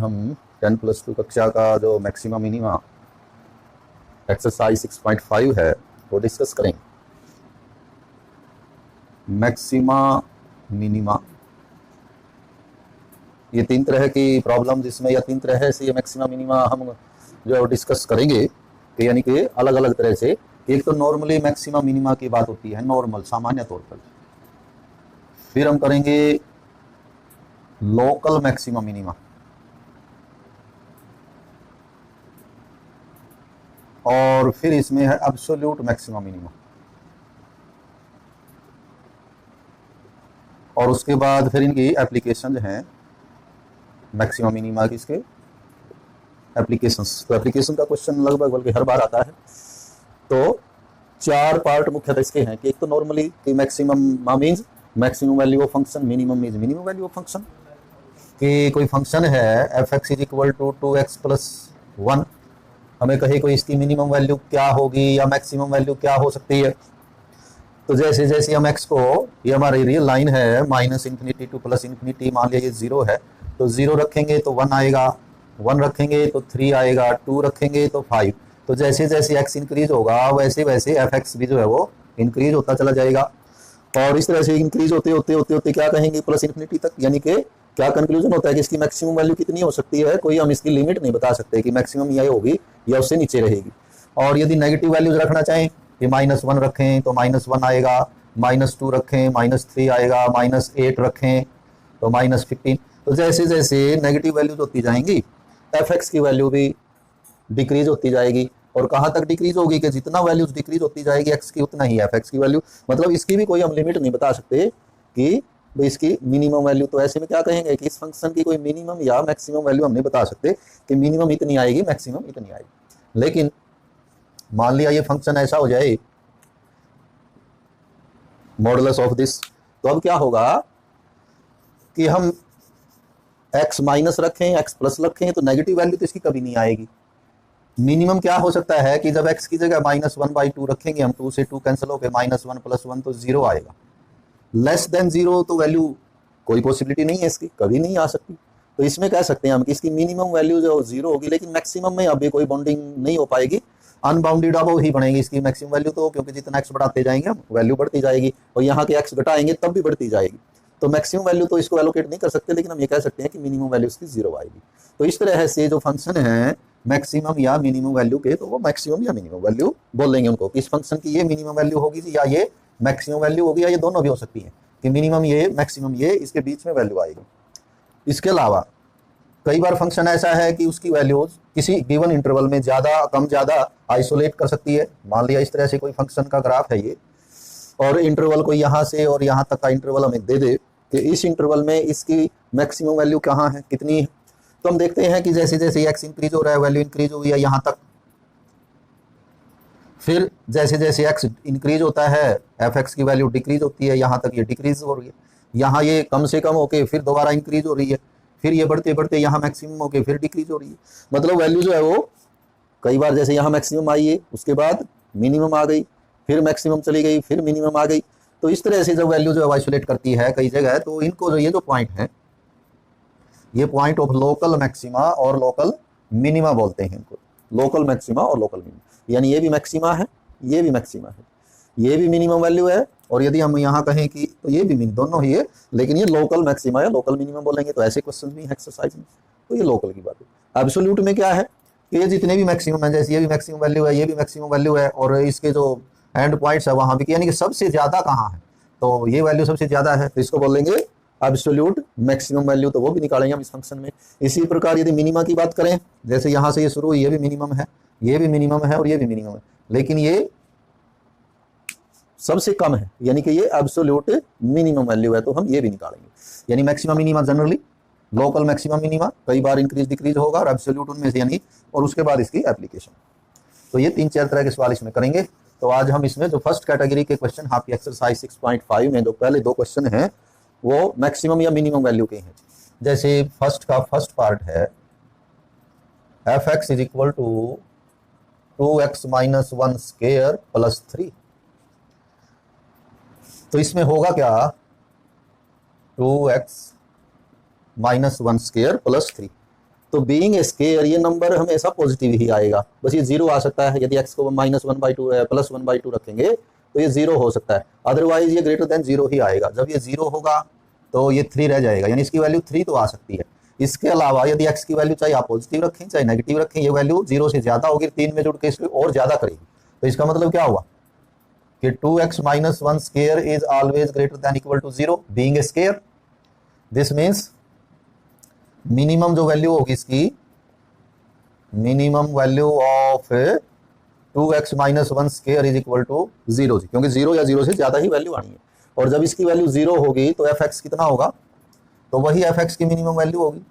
हम 10+2 कक्षा का जो मैक्सिमा मिनिमा एक्सरसाइज 6.5 है वो डिस्कस करेंगे। मैक्सिमा मिनिमा, ये 3 तरह की प्रॉब्लम जिसमें या 3 तरह से ये मैक्सिमा मिनिमा हम जो है डिस्कस करेंगे कि यानी कि अलग अलग तरह से। एक तो नॉर्मली मैक्सिमा मिनिमा की बात होती है, नॉर्मल सामान्य तौर पर। फिर हम करेंगे लोकल मैक्सिमा मिनिमा, और फिर इसमें है एब्सोल्यूट मैक्सिमा मिनिमा, और उसके बाद फिर इनकी एप्लीकेशन हैं मैक्सिमा मिनिमा की, इसके एप्लीकेशंस। तो एप्लीकेशन का क्वेश्चन लगभग बल्कि हर बार आता है। तो 4 पार्ट मुख्यतः इसके हैं कि एक तो नॉर्मली कि maximum means maximum value of function, minimum means minimum value of function. कि कोई फंक्शन है f(x) = 2x+1, हमें कहे कोई इसकी मिनिमम वैल्यू क्या होगी या मैक्सिमम वैल्यू क्या हो सकती है। तो जैसे जैसे हम x को, ये हमारी रियल लाइन है -∞ to +∞, मान लिया ये 0 है, तो 0 रखेंगे तो 1 आएगा, 1 रखेंगे तो 3 आएगा, 2 रखेंगे तो 5। तो जैसे जैसे x इंक्रीज होगा वैसे वैसे f(x) भी जो है वो इंक्रीज होता चला जाएगा। और इस तरह से इंक्रीज होते होते होते होते क्या कहेंगे +∞ तक। यानी कि क्या कंक्लूजन होता है कि इसकी मैक्सिमम वैल्यू कितनी हो सकती है, कोई हम इसकी लिमिट नहीं बता सकते कि मैक्सिमम यही होगी या उससे नीचे रहेगी। और यदि नेगेटिव वैल्यूज रखना चाहें कि -1 रखें तो -1 आएगा, -2 रखें -3 आएगा, -8 रखें तो -15। तो जैसे जैसे नेगेटिव वैल्यूज होती जाएंगी f(x) की वैल्यू भी डिक्रीज होती जाएगी। और कहाँ तक डिक्रीज होगी कि जितना वैल्यूज डिक्रीज होती जाएगी x की, उतना ही f(x) की वैल्यू, मतलब इसकी भी कोई हम लिमिट नहीं बता सकते कि इसकी मिनिमम वैल्यू। तो ऐसे में क्या कहेंगे कि इस फंक्शन की कोई मिनिमम या मैक्सिमम वैल्यू हम नहीं बता सकते कि मिनिमम इतनी आएगी, मैक्सिमम इतनी आएगी। लेकिन मान लिया ये फंक्शन ऐसा हो जाए मॉडुलस ऑफ दिस, तो अब क्या होगा कि हम x माइनस रखें, x प्लस रखें तो नेगेटिव वैल्यू तो इसकी कभी नहीं आएगी। मिनिमम क्या हो सकता है कि जब x की जगह -1/2 रखेंगे हम, 2 से 2 कैंसिल होकर -1 + 1 तो 0 आएगा। लेस देन 0 तो वैल्यू कोई पॉसिबिलिटी नहीं है इसकी, कभी नहीं आ सकती। तो इसमें कह सकते हैं हम कि इसकी मिनिमम वैल्यू जो 0 होगी, लेकिन मैक्सिमम में अभी कोई बाउंडिंग नहीं हो पाएगी, अनबाउंडेड अब ही बढ़ेगी इसकी मैक्सिमम वैल्यू। तो क्योंकि जितना x बढ़ाते जाएंगे हम वैल्यू बढ़ती जाएगी, और यहाँ के x घटाएंगे तब भी बढ़ती जाएगी। तो मैक्सिमम वैल्यू तो इसको एलोकेट नहीं कर सकते, लेकिन हम ये कह सकते हैं कि मिनिमम वैल्यू इसकी 0 आएगी। तो इस तरह से जो फंक्शन है मैक्सिमम या मिनिमम वैल्यू के, तो वो मैक्सिमम या मिनिमम वैल्यू बोलेंगे उनको कि इस फंक्शन की ये मिनिमम वैल्यू होगी या ये मैक्सिमम वैल्यू होगी, या ये दोनों भी हो सकती है कि मिनिमम ये मैक्सिमम ये, इसके बीच में वैल्यू आएगी। इसके अलावा कई बार फंक्शन ऐसा है कि उसकी वैल्यूज किसी गिवन इंटरवल में ज़्यादा कम ज़्यादा आइसोलेट कर सकती है। मान लिया इस तरह से कोई फंक्शन का ग्राफ है ये, और इंटरवल को यहाँ से और यहाँ तक का इंटरवल हमें दे दे कि इस इंटरवल में इसकी मैक्सिमम वैल्यू कहाँ है, कितनी है। तो हम देखते हैं कि जैसे जैसे x इंक्रीज हो रहा है वैल्यू इंक्रीज हो गई है यहाँ तक, फिर जैसे जैसे x इंक्रीज होता है f(x) की वैल्यू डिक्रीज होती है, यहाँ तक ये डिक्रीज हो रही है, यहाँ ये कम से कम होके फिर दोबारा इंक्रीज हो रही है, फिर ये बढ़ते बढ़ते यहाँ मैक्सिमम होके फिर डिक्रीज हो रही है। मतलब वैल्यू जो है वो कई बार जैसे यहाँ मैक्सिमम आई है, उसके बाद मिनिमम आ गई, फिर मैक्सिमम चली गई, फिर मिनिमम आ गई। तो इस तरह से जब वैल्यू जो आइसोलेट करती है कई जगह, तो इनको जो ये जो पॉइंट है, ये पॉइंट ऑफ लोकल मैक्सिमा और लोकल मिनिमा बोलते हैं इनको, लोकल मैक्सिमा और लोकल मिनिमा। यानी ये भी मैक्सिमा है, ये भी मैक्सिमा है, ये भी मिनिमम वैल्यू है, और यदि हम यहाँ कहें कि तो ये भी दोनों ही है, लेकिन ये लोकल मैक्सिमा या लोकल मिनिमम बोलेंगे। तो ऐसे क्वेश्चन भी एक्सरसाइज में, तो ये लोकल की बात है। एब्सोल्यूट में क्या है कि ये जितने भी मैक्सिमम है, जैसे ये भी मैक्सिमम वैल्यू है, ये भी मैक्सिमम वैल्यू है, और इसके जो एंड पॉइंट्स है वहाँ भी, यानी कि सबसे ज़्यादा कहाँ है, तो ये वैल्यू सबसे ज़्यादा है, तो इसको बोलेंगे एब्सोल्यूट मैक्सिमम वैल्यू। तो वो भी निकालेंगे हम इस फंक्शन में। इसी प्रकार यदि मिनिमा की बात करें, जैसे यहाँ से ये शुरू हुई, ये भी मिनिमम है, ये भी मिनिमम है, और ये भी मिनिमम है, लेकिन ये सबसे कम है, यानी कि ये एब्सोल्यूट मिनिमम वैल्यू है, तो हम ये भी निकालेंगे। यानी maximum minima generally, local maximum minima कई बार इंक्रीज डिक्रीज होगा, और एब्सोल्यूट उनमें से, यानी और उसके बाद इसकी एप्लीकेशन। तो ये 3-4 तरह के सवाल इसमें करेंगे। तो आज हम इसमें जो फर्स्ट कैटेगरी के क्वेश्चन आपकी एक्सरसाइज 6.5 में जो पहले 2 क्वेश्चन हैं वो मैक्सिमम या मिनिमम वैल्यू के हैं। जैसे फर्स्ट का फर्स्ट पार्ट है f(x) = 2x - 1² + 3। तो इसमें होगा क्या 2x - 1² + 3। तो बीइंग स्केयर ये नंबर हमेशा पॉजिटिव ही आएगा, बस ये जीरो आ सकता है। यदि x को -1/2 है +1/2 रखेंगे तो ये जीरो हो सकता है, अदरवाइज ये ग्रेटर देन जीरो ही आएगा। जब ये जीरो होगा तो ये 3 रह जाएगा, यानी इसकी वैल्यू 3 तो आ सकती है। इसके अलावा यदि x की वैल्यू चाहे आप पॉजिटिव रखें चाहे नेगेटिव रखें, ये वैल्यू जीरो से ज्यादा होगी, 3 में जुड़ के इसको और ज्यादा करेगी। तो इसका मतलब क्या हुआ कि 2x - 1 square is always greater than equal to 0 being square. This means minimum जो वैल्यू होगी इसकी, minimum value of 2x - 1 square is equal to 0, क्योंकि 0 या 0 से ज्यादा ही वैल्यू आनी है। और जब इसकी वैल्यू 0 होगी तो fx कितना होगा, तो वही fx की मिनिमम वैल्यू होगी।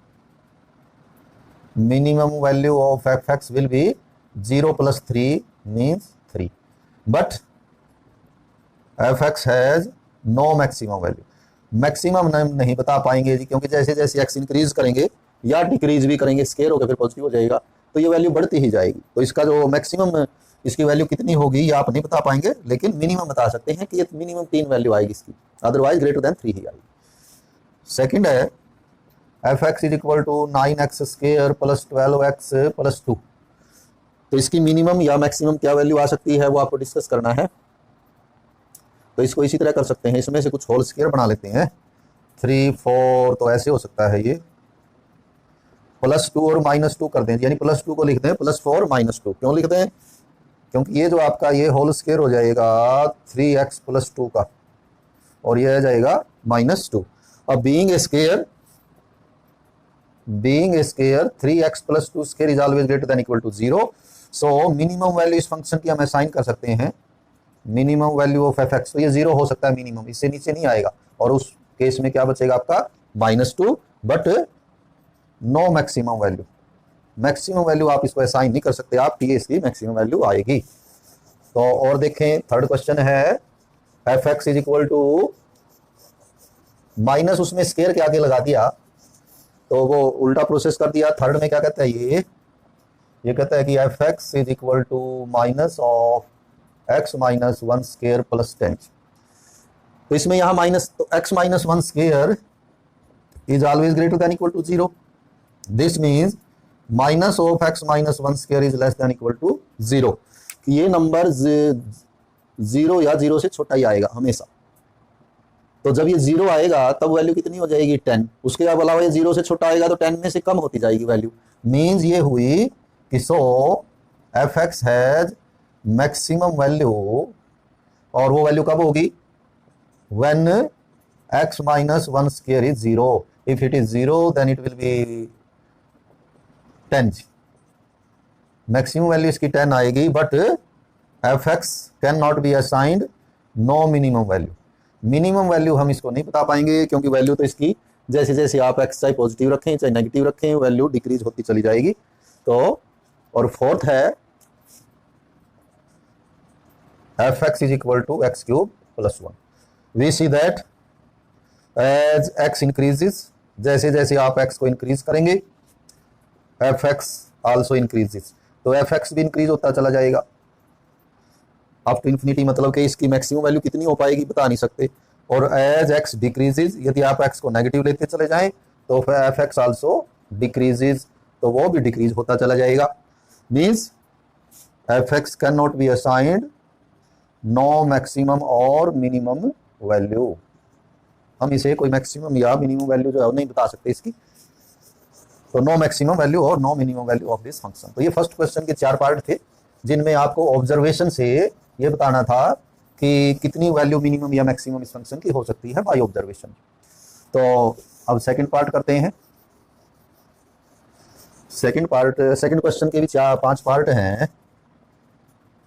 Minimum value of fx will be 0 + 3 means 3, but fx has no maximum value. Maximum नहीं बता पाएंगे जी, क्योंकि जैसे जैसे x इंक्रीज करेंगे या डिक्रीज भी करेंगे, स्केयर होकर फिर पॉजिटिव हो जाएगा, तो ये वैल्यू बढ़ती ही जाएगी। तो इसका जो मैक्सिमम इसकी वैल्यू कितनी होगी ये आप नहीं बता पाएंगे, लेकिन मिनिमम बता सकते हैं कि ये मिनिमम 3 वैल्यू आएगी इसकी, अदरवाइज ग्रेटर देन 3 ही आएगी। सेकंड है fx is equal to 9x square plus 12x plus 2। तो इसकी मिनिमम या मैक्सिमम क्या वैल्यू आ सकती है वो आपको डिस्कस करना है। तो इसको इसी तरह कर सकते हैं, इसमें से कुछ होल स्क्वायर बना लेते हैं, 3 4, तो ऐसे हो सकता है ये +2 और -2 कर दें, यानी +2 को लिखते हैं +4 -2। क्यों लिखते हैं, क्योंकि ये जो आपका ये होल स्क्वायर हो जाएगा 3x + 2 का, और ये आ जाएगा -2। अब being square 3x + 2 square is always greater than equal to 0। So minimum value इस फंक्शन की हम असाइन कर सकते हैं, मिनिमम वैल्यू ऑफ fx, तो ये 0 हो सकता है मिनिमम, इससे नीचे नहीं आएगा। और उस केस में क्या बचेगा आपका -2, but no maximum value. Maximum value आप इसको असाइन नहीं कर सकते आप, ये इसकी मैक्सिमम वैल्यू आएगी। तो और देखें, थर्ड क्वेश्चन है fx is equal to minus, उसमें स्क्वायर के आगे लगा दिया तो वो उल्टा प्रोसेस कर दिया। थर्ड में क्या कहता है ये कहता है कि fx is equal to minus of x - 1 square plus 10। तो इसमें यहाँ माइनस, तो x - 1 square is always greater than equal to 0। This means minus of x - 1 square is less than equal to 0। ये नंबर 0 या 0 से छोटा ही आएगा हमेशा। तो जब ये 0 आएगा तब वैल्यू कितनी हो जाएगी 10। उसके अलावा ये 0 से छोटा आएगा तो 10 में से कम होती जाएगी वैल्यू। मीन्स ये हुई कि so fx has maximum value, और वो वैल्यू कब होगी, when x - 1 square is 0। If it is 0 then it will be 10। Maximum value इसकी 10 आएगी, but fx can not be assigned no minimum value. Minimum value हम इसको नहीं बता पाएंगे, क्योंकि वैल्यू तो इसकी जैसे जैसे आप x चाहे पॉजिटिव रखें चाहे नेगेटिव रखें वैल्यू डिक्रीज होती चली जाएगी। तो और फोर्थ है fx is equal to x³ + 1। We see that as x increases, जैसे जैसे आप x को इंक्रीज करेंगे fx आल्सो इंक्रीजेस, तो fx भी इंक्रीज होता चला जाएगा अप टू इन्फिनिटी। मतलब कि इसकी मैक्सिमम वैल्यू कितनी हो पाएगी बता नहीं सकते। और एज x डिक्रीजेस, यदि आप x को नेगेटिव लेते चले जाएं तो fx आल्सो डिक्रीजेस, तो वो भी डिक्रीज होता चला जाएगा। Means fx can not be assigned no maximum और मिनिमम वैल्यू। हम इसे कोई मैक्सिमम या मिनिमम वैल्यू जो है नहीं बता सकते इसकी। तो नो मैक्सिमम वैल्यू और no minimum value of this function. तो ये फर्स्ट क्वेश्चन के 4 पार्ट थे, जिनमें आपको ऑब्जर्वेशन से ये बताना था कि कितनी वैल्यू मिनिमम या मैक्सिमम इस फंक्शन की हो सकती है बाय ऑब्जर्वेशन। तो अब सेकंड पार्ट करते हैं। सेकंड क्वेश्चन के भी 5 पार्ट हैं।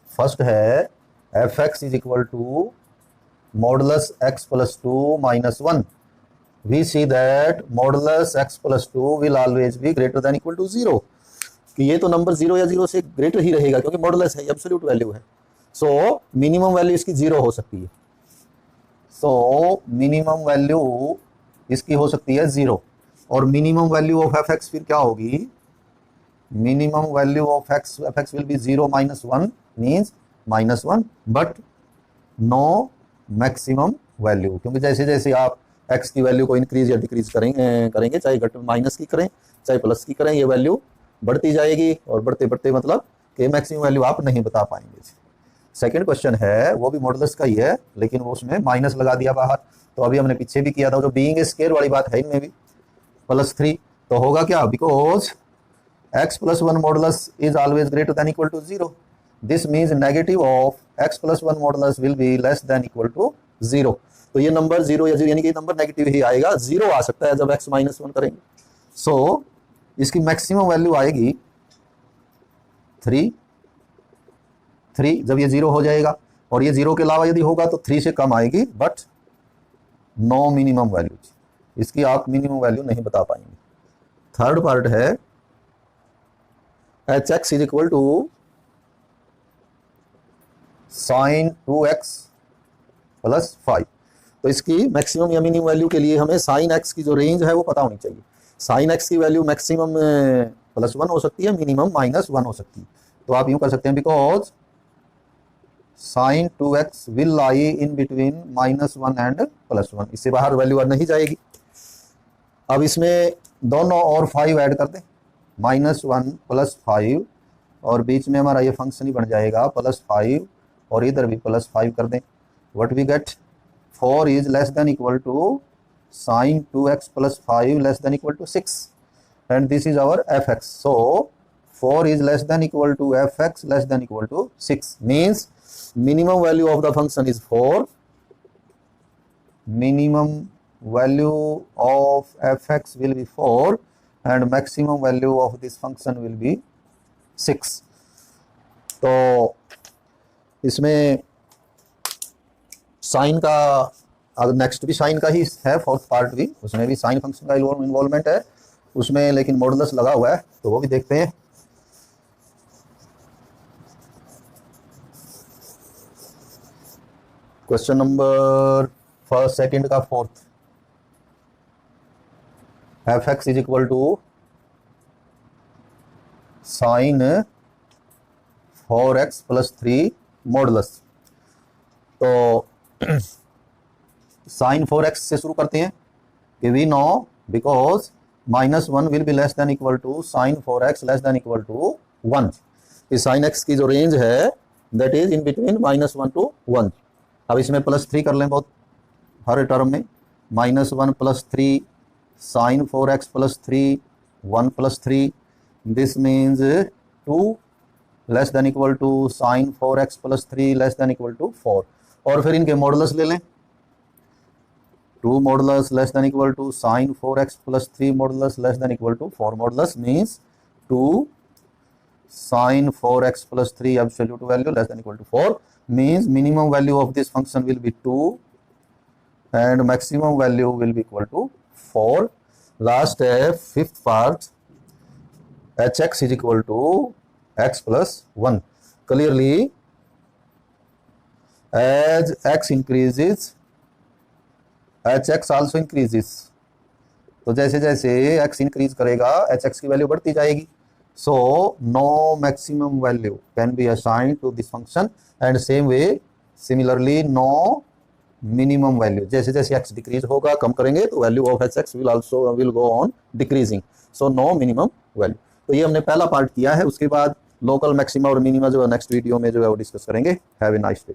फर्स्ट है fx is equal to modulus x + 2 - 1। We see that modulus x + 2 will always be greater than equal to 0। कि ये तो नंबर 0 या 0 से ग्रेटर ही रहेगा, क्योंकि मॉडुलस है, एब्सोल्यूट वैल्यू है। सो मिनिमम वैल्यू इसकी 0 हो सकती है। सो मिनिमम वैल्यू इसकी हो सकती है 0, और मिनिमम वैल्यू ऑफ fx फिर क्या होगी, minimum value of fx will be 0 - 1 means -1, but no maximum value. क्योंकि जैसे जैसे आप x की वैल्यू को इंक्रीज या डिक्रीज करेंगे चाहे घट माइनस की करें चाहे प्लस की करें, ये वैल्यू बढ़ती जाएगी और बढ़ते बढ़ते मतलब कि मैक्सिमम वैल्यू आप नहीं बता पाएंगे। सेकंड क्वेश्चन है वो भी मॉडुलस का ही है, लेकिन वो उसमें माइनस लगा दिया बाहर। तो अभी हमने पीछे भी किया था, जो बीइंग स्क्वायर वाली बात है इनमें भी +3। तो होगा क्या, because x+1 modulus is always greater than equal to 0। This means negative of x+1 modulus will be less than equal to 0। तो ये नंबर 0 या 0 यानी कि नंबर नेगेटिव ही आएगा, 0 आ सकता है जब x-1 करेंगे। सो इसकी मैक्सिमम वैल्यू आएगी 3 जब ये 0 हो जाएगा, और ये 0 के अलावा यदि होगा तो 3 से कम आएगी, बट नो मिनिमम वैल्यू। इसकी आप मिनिमम वैल्यू नहीं बता पाएंगे। थर्ड पार्ट है hx is equal to sin 2x + 5। तो इसकी मैक्सिमम या मिनिमम वैल्यू के लिए हमें sin x की जो रेंज है वो पता होनी चाहिए। sin x की वैल्यू मैक्सिमम +1 हो सकती है, मिनिमम -1 हो सकती है। तो आप यूं कर सकते हैं, because sin 2x will lie in between -1 and +1। इससे बाहर वैल्यू नहीं जाएगी। अब इसमें दोनों और 5 ऐड कर दें, -1 + 5, और बीच में हमारा ये फंक्शन ही बन जाएगा +5, और इधर भी +5 कर दें। What we get, 4 is less than equal to sin 2x + 5 less than equal to 6, and this is our fx। So 4 is less than equal to fx less than equal to 6, means minimum value of the function is 4, minimum value of fx will be 4, and maximum value of this function will be 6। तो इसमें sign का, अगर next भी sign का ही है, fourth part भी, उसमें भी साइन फंक्शन का इन्वॉल्वमेंट है उसमें, लेकिन मॉडुलस लगा हुआ है, तो वो भी देखते हैं। क्वेश्चन नंबर फर्स्ट, सेकंड का fourth, fx is equal to sin 4x + 3 modulus. तो sin 4x से शुरू करते हैं कि we know because -1 will be less than equal to sin 4x less than equal to 1। इस sin x की जो रेंज है that is in between -1 to 1। अब इसमें +3 कर लें बहुत हर टर्म में, -1 + 3 sin 4x + 3 1 + 3, this means 2 less than equal to sin 4x + 3 less than equal to 4। और फिर इनके मॉडुलस ले लें, 2 modulus less than equal to sin 4x + 3 modulus less than equal to 4 modulus, means 2 sin 4x + 3 absolute value less than equal to 4, means minimum value of this function will be 2 and maximum value will be equal to 4। Last है fifth part, hx is equal to x + 1। Clearly as x increases hx also increases। तो जैसे जैसे x increase करेगा hx की value बढ़ती जाएगी। So no maximum value can be assigned to this function, and same way similarly no minimum value। जैसे जैसे x decrease होगा, कम करेंगे, तो value of hx will go on decreasing, so no minimum value। तो ये हमने पहला पार्ट किया है। उसके बाद लोकल मैक्सिमा और मिनिमा जो है नेक्स्ट वीडियो में जो है वो डिस्कस करेंगे। Have a nice day.